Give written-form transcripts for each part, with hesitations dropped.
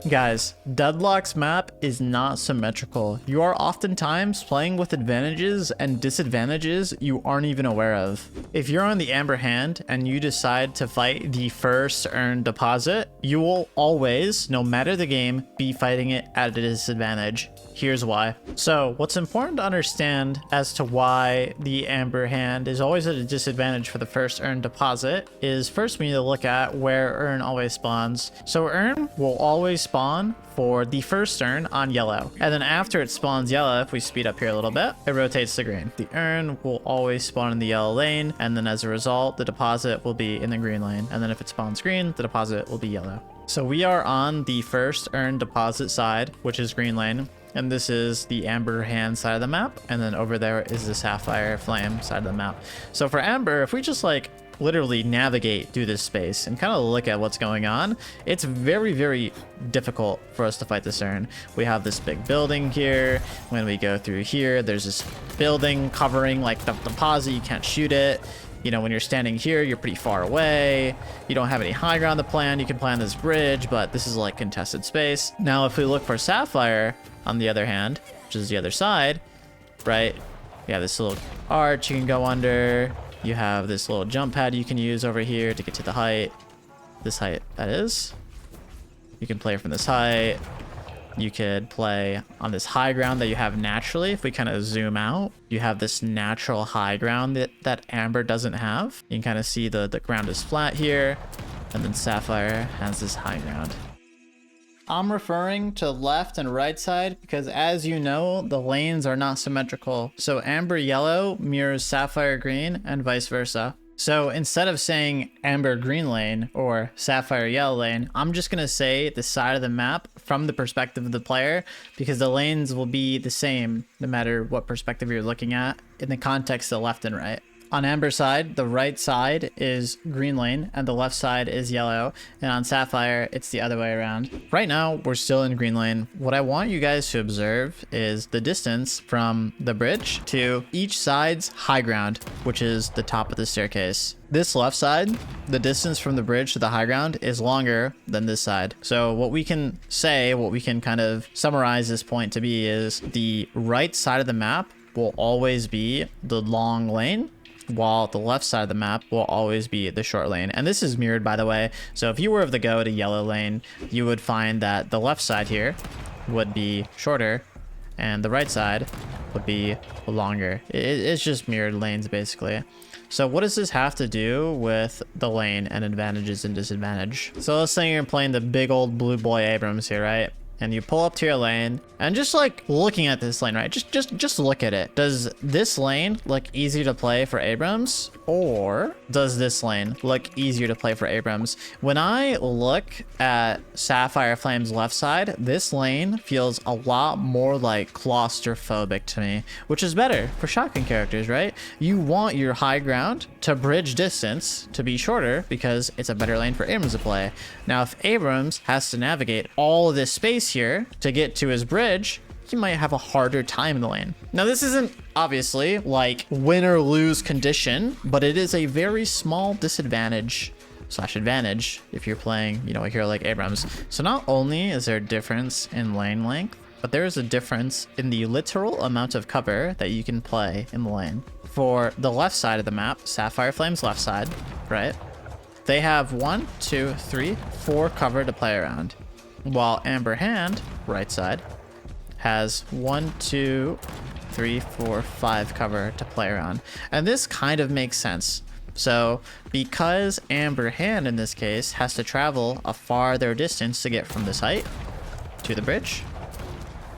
Guys, Deadlock's map is not symmetrical. You are oftentimes playing with advantages and disadvantages you aren't even aware of. If you're on the Amber hand and you decide to fight the first earned deposit, you will always, no matter the game, be fighting it at a disadvantage. Here's why. So what's important to understand as to why the Amber hand is always at a disadvantage for the first earned deposit is first we need to look at where earn always spawns. So earn will always spawn for the first earn on yellow. And then after it spawns yellow, if we speed up here a little bit, it rotates to green. The earn will always spawn in the yellow lane. And then as a result, the deposit will be in the green lane. And then if it spawns green, the deposit will be yellow. So we are on the first earn deposit side, which is green lane. And this is the Amber hand side of the map. And then over there is the Sapphire Flame side of the map. So for Amber, if we just like literally navigate through this space and kind of look at what's going on, it's very, very difficult for us to fight this earn. We have this big building here. When we go through here, there's this building covering like the deposit. You can't shoot it. You know, when you're standing here, you're pretty far away. You don't have any high ground to plan. You can plan this bridge, but this is like contested space. Now, if we look for Sapphire, on the other hand, which is the other side, right? You have this little arch you can go under. You have this little jump pad you can use over here to get to the height. This height, that is. You can play from this height. You could play on this high ground that you have naturally. If we kind of zoom out, you have this natural high ground that Amber doesn't have. You can kind of see the ground is flat here. And then Sapphire has this high ground. I'm referring to left and right side because, as you know, the lanes are not symmetrical. So Amber yellow mirrors Sapphire green and vice versa. So instead of saying Amber green lane or Sapphire yellow lane, I'm just going to say the side of the map from the perspective of the player, because the lanes will be the same no matter what perspective you're looking at in the context of left and right. On Amber side, the right side is green lane and the left side is yellow. And on Sapphire, it's the other way around. Right now, we're still in green lane. What I want you guys to observe is the distance from the bridge to each side's high ground, which is the top of the staircase. This left side, the distance from the bridge to the high ground is longer than this side. So what we can say, what we can kind of summarize this point to be is the right side of the map will always be the long lane, while the left side of the map will always be the short lane. And this is mirrored, by the way. So if you were of the go to yellow lane, you would find that the left side here would be shorter and the right side would be longer. It's just mirrored lanes, basically. So what does this have to do with the lane and advantages and disadvantage? So let's say you're playing the big old blue boy Abrams here, right? And you pull up to your lane and just like looking at this lane, right? Just look at it. Does this lane look easy to play for Abrams, or does this lane look easier to play for Abrams? When I look at Sapphire Flame's left side, this lane feels a lot more like claustrophobic to me, which is better for shotgun characters, right? You want your high ground to bridge distance to be shorter because it's a better lane for Abrams to play. Now, if Abrams has to navigate all of this space here to get to his bridge, he might have a harder time in the lane. Now, this isn't obviously like win or lose condition, but it is a very small disadvantage slash advantage if you're playing, you know, a hero like Abrams. So not only is there a difference in lane length, but there is a difference in the literal amount of cover that you can play in the lane. For the left side of the map, Sapphire Flame's left side, right? They have 1, 2, 3, 4 cover to play around, while Amber Hand, right side, has 1, 2, 3, 4, 5 cover to play around. And this kind of makes sense. So because Amber Hand in this case has to travel a farther distance to get from this height to the bridge,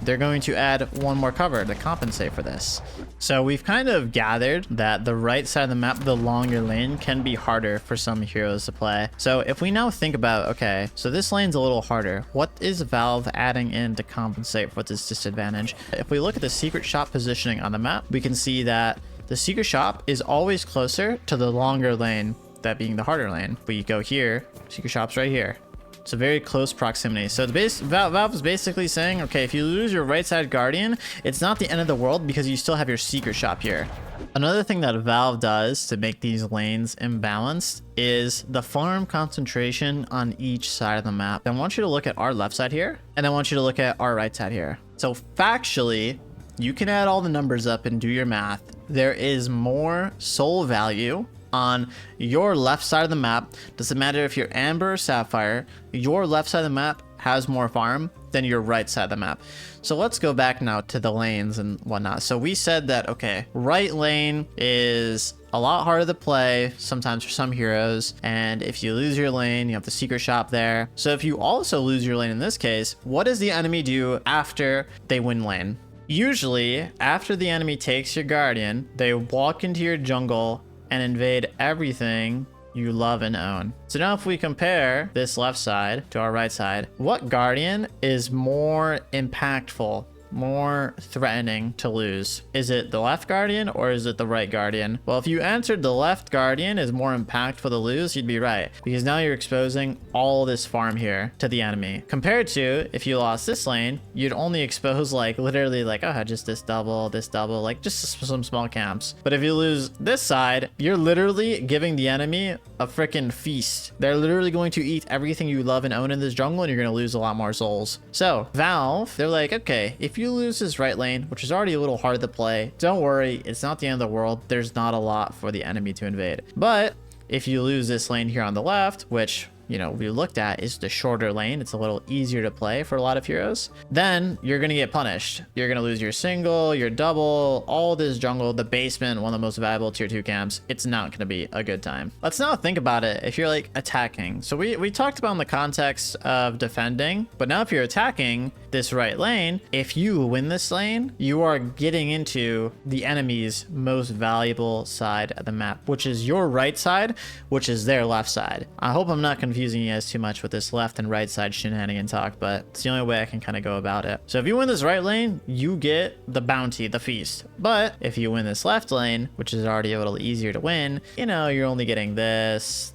they're going to add 1 more cover to compensate for this. So we've kind of gathered that the right side of the map, the longer lane, can be harder for some heroes to play. So if we now think about, okay, so this lane's a little harder. What is Valve adding in to compensate for this disadvantage? If we look at the secret shop positioning on the map, we can see that the secret shop is always closer to the longer lane, that being the harder lane. We go here, secret shop's right here. It's a very close proximity. So the Valve is basically saying, okay, if you lose your right side Guardian, it's not the end of the world because you still have your secret shop here. Another thing that Valve does to make these lanes imbalanced is the farm concentration on each side of the map. I want you to look at our left side here, and I want you to look at our right side here. So factually, you can add all the numbers up and do your math. There is more soul value on your left side of the map. Doesn't matter if you're Amber or Sapphire, your left side of the map has more farm than your right side of the map. So let's go back now to the lanes and whatnot. So we said that, okay, right lane is a lot harder to play sometimes for some heroes, and if you lose your lane, you have the secret shop there. So if you also lose your lane in this case, what does the enemy do after they win lane? Usually, after the enemy takes your Guardian, they walk into your jungle and invade everything you love and own. So now if we compare this left side to our right side, what Guardian is more impactful, more threatening to lose? Is it the left Guardian or is it the right Guardian? Well, if you answered the left Guardian is more impactful to lose, you'd be right, because now you're exposing all this farm here to the enemy. Compared to if you lost this lane, you'd only expose like literally like, oh, just this double, like just some small camps. But if you lose this side, you're literally giving the enemy a freaking feast. They're literally going to eat everything you love and own in this jungle, and you're going to lose a lot more souls. So Valve, they're like, okay, if you lose this right lane, which is already a little hard to play, don't worry, it's not the end of the world. There's not a lot for the enemy to invade. But if you lose this lane here on the left, which, you know, we looked at is the shorter lane, it's a little easier to play for a lot of heroes, then you're going to get punished. You're going to lose your single, your double, all this jungle, the basement, one of the most valuable tier 2 camps. It's not going to be a good time. Let's now think about it if you're like attacking. So we talked about in the context of defending, but now if you're attacking this right lane, if you win this lane, you are getting into the enemy's most valuable side of the map, which is your right side, which is their left side. I hope I'm not confusing you guys too much with this left and right side shenanigan talk, but it's the only way I can kind of go about it. So if you win this right lane, you get the bounty, the feast. But if you win this left lane, which is already a little easier to win, you know, you're only getting this.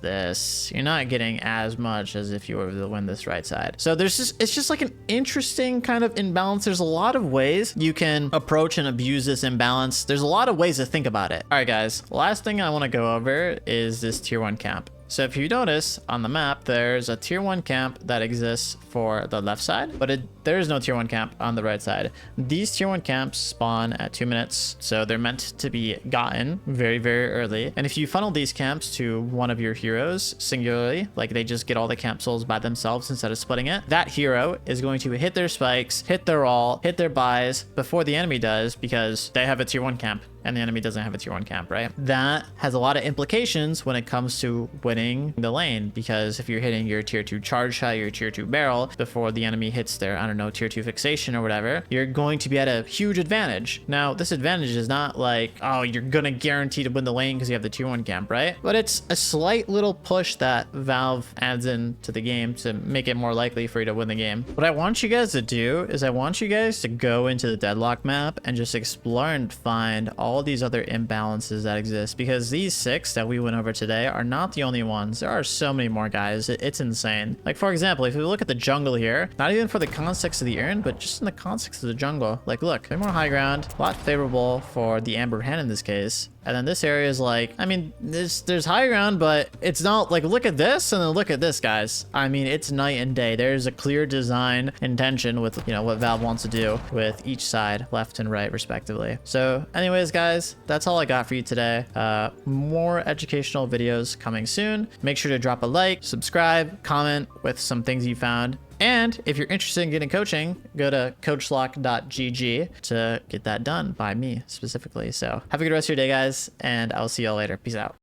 You're not getting as much as if you were to win this right side. So it's just like an interesting kind of imbalance. There's a lot of ways you can approach and abuse this imbalance. There's a lot of ways to think about it. All right, guys, last thing I want to go over is this tier 1 camp. So if you notice on the map, there's a tier 1 camp that exists for the left side, but there is no tier 1 camp on the right side. These tier 1 camps spawn at 2 minutes, so they're meant to be gotten very, very early. And if you funnel these camps to one of your heroes singularly, like they just get all the camp souls by themselves instead of splitting it, that hero is going to hit their spikes, hit their ult, hit their buys before the enemy does, because they have a tier 1 camp and the enemy doesn't have a tier 1 camp, right? That has a lot of implications when it comes to winning the lane, because if you're hitting your tier 2 charge shot, your tier 2 barrel before the enemy hits their, I don't know, tier 2 fixation or whatever, you're going to be at a huge advantage. Now, this advantage is not like, oh, you're gonna guarantee to win the lane because you have the tier 1 camp, right? But it's a slight little push that Valve adds into the game to make it more likely for you to win the game. What I want you guys to do is I want you guys to go into the Deadlock map and just explore and find all these other imbalances that exist, because these 6 that we went over today are not the only ones. There are so many more, guys. It's insane. Like, for example, if we look at the jungle here, not even for the context of the urn, but just in the context of the jungle, like, look, they're more high ground, a lot favorable for the Amber Hand in this case. And then this area is like, I mean, there's high ground, but it's not like, look at this and then look at this, guys. I mean, it's night and day. There's a clear design intention with, you know, what Valve wants to do with each side, left and right, respectively. So anyways, guys, that's all I got for you today. More educational videos coming soon. Make sure to drop a like, subscribe, comment with some things you found. And if you're interested in getting coaching, go to coachlock.gg to get that done by me specifically. So have a good rest of your day, guys, and I'll see y'all later. Peace out.